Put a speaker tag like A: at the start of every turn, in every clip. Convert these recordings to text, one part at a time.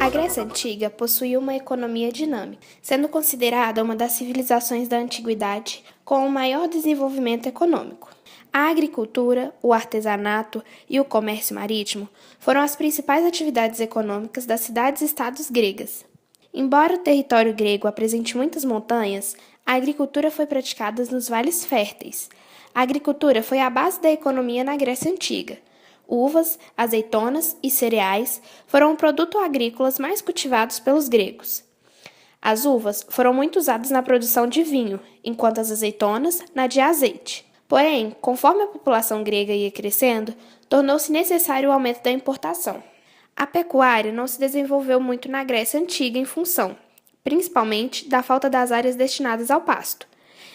A: A Grécia Antiga possuía uma economia dinâmica, sendo considerada uma das civilizações da antiguidade com o maior desenvolvimento econômico. A agricultura, o artesanato e o comércio marítimo foram as principais atividades econômicas das cidades-estados gregas. Embora o território grego apresente muitas montanhas, a agricultura foi praticada nos vales férteis. A agricultura foi a base da economia na Grécia Antiga. Uvas, azeitonas e cereais foram os produtos agrícolas mais cultivados pelos gregos. As uvas foram muito usadas na produção de vinho, enquanto as azeitonas na de azeite. Porém, conforme a população grega ia crescendo, tornou-se necessário o aumento da importação. A pecuária não se desenvolveu muito na Grécia Antiga em função, principalmente, da falta das áreas destinadas ao pasto.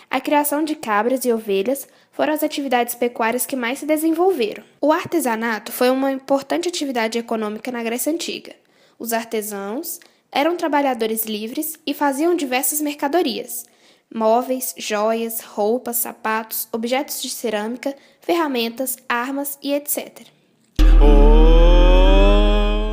A: A criação de cabras e ovelhas foram as atividades pecuárias que mais se desenvolveram. O artesanato foi uma importante atividade econômica na Grécia Antiga. Os artesãos eram trabalhadores livres e faziam diversas mercadorias: móveis, joias, roupas, sapatos, objetos de cerâmica, ferramentas, armas e etc.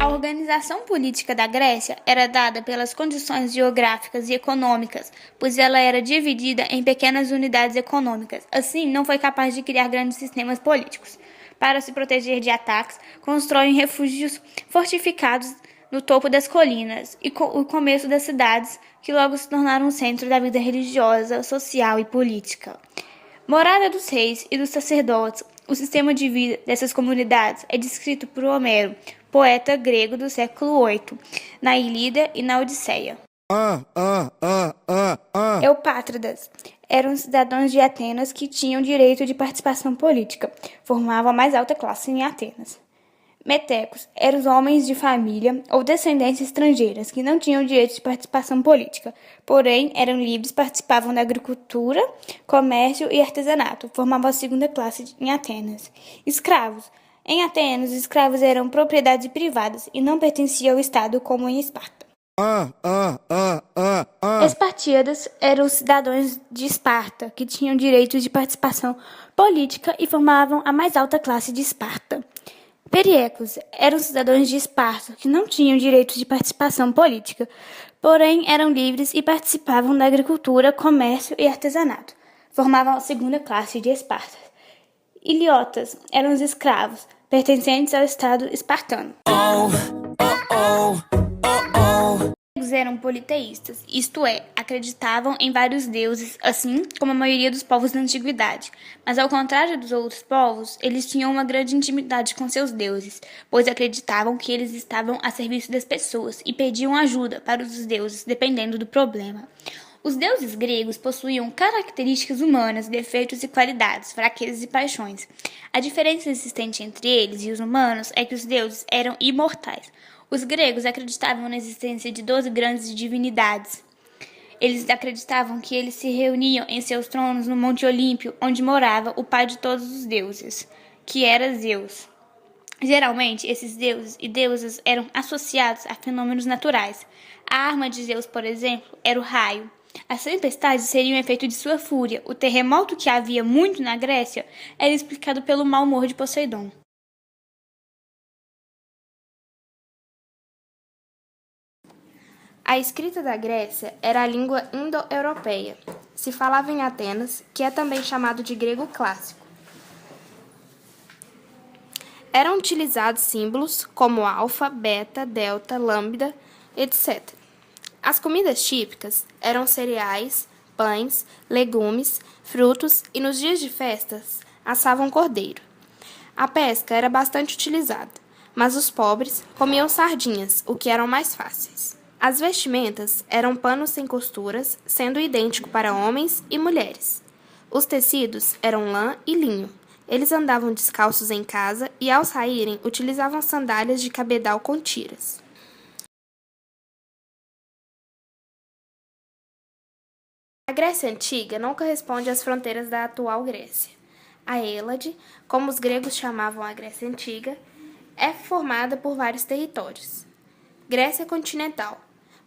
B: A organização política da Grécia era dada pelas condições geográficas e econômicas, pois ela era dividida em pequenas unidades econômicas. Assim, não foi capaz de criar grandes sistemas políticos. Para se proteger de ataques, constroem refúgios fortificados no topo das colinas e o começo das cidades, que logo se tornaram o centro da vida religiosa, social e política. Morada dos reis e dos sacerdotes, o sistema de vida dessas comunidades é descrito por Homero, poeta grego do século VIII, na Ilíada e na Odisseia. Eupátridas eram cidadãos de Atenas que tinham direito de participação política, formavam a mais alta classe em Atenas. Metecos eram os homens de família ou descendências estrangeiras que não tinham direito de participação política, porém eram livres, participavam da agricultura, comércio e artesanato, formavam a segunda classe em Atenas. Escravos. Em Atenas, os escravos eram propriedades privadas e não pertenciam ao Estado como em Esparta. Espartíadas eram os cidadãos de Esparta, que tinham direito de participação política e formavam a mais alta classe de Esparta. Periecos eram cidadãos de Esparta que não tinham direito de participação política, porém eram livres e participavam da agricultura, comércio e artesanato. Formavam a segunda classe de Esparta. Iliotas eram os escravos, pertencentes ao Estado espartano. Os eram politeístas, isto é, acreditavam em vários deuses, assim como a maioria dos povos da antiguidade. Mas ao contrário dos outros povos, eles tinham uma grande intimidade com seus deuses, pois acreditavam que eles estavam a serviço das pessoas e pediam ajuda para os deuses, dependendo do problema. Os deuses gregos possuíam características humanas, defeitos e qualidades, fraquezas e paixões. A diferença existente entre eles e os humanos é que os deuses eram imortais. Os gregos acreditavam na existência de 12 grandes divindades. Eles acreditavam que eles se reuniam em seus tronos no Monte Olímpio, onde morava o pai de todos os deuses, que era Zeus. Geralmente, esses deuses e deusas eram associados a fenômenos naturais. A arma de Zeus, por exemplo, era o raio. As tempestades seriam um efeito de sua fúria. O terremoto, que havia muito na Grécia, era explicado pelo mau humor de Poseidon.
A: A escrita da Grécia era a língua indo-europeia. Se falava em Atenas, que é também chamado de grego clássico. Eram utilizados símbolos como alfa, beta, delta, lambda, etc. As comidas típicas eram cereais, pães, legumes, frutos e nos dias de festas assavam cordeiro. A pesca era bastante utilizada, mas os pobres comiam sardinhas, o que eram mais fáceis. As vestimentas eram panos sem costuras, sendo idêntico para homens e mulheres. Os tecidos eram lã e linho. Eles andavam descalços em casa e, ao saírem, utilizavam sandálias de cabedal com tiras. A Grécia Antiga não corresponde às fronteiras da atual Grécia. A Hélade, como os gregos chamavam a Grécia Antiga, é formada por vários territórios. Grécia continental,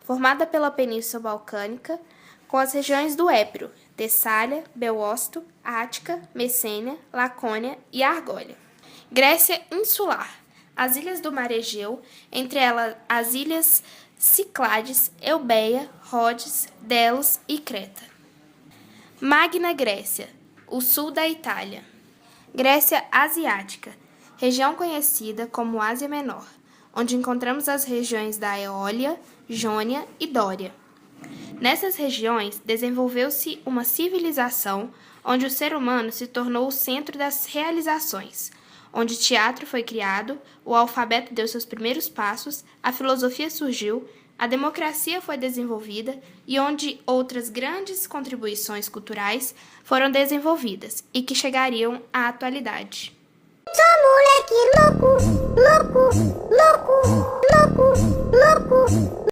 A: formada pela Península Balcânica, com as regiões do Épiro, Tessália, Beócito, Ática, Messênia, Lacônia e Argólia. Grécia insular. As ilhas do mar Egeu, entre elas as ilhas Ciclades, Eubeia, Rhodes, Delos e Creta. Magna Grécia, o sul da Itália. Grécia asiática, região conhecida como Ásia Menor, onde encontramos as regiões da Eólia, Jônia e Dória. Nessas regiões, desenvolveu-se uma civilização onde o ser humano se tornou o centro das realizações, onde o teatro foi criado, o alfabeto deu seus primeiros passos, a filosofia surgiu, a democracia foi desenvolvida e onde outras grandes contribuições culturais foram desenvolvidas e que chegariam à atualidade.
C: Sou moleque louco, louco, louco, louco, louco.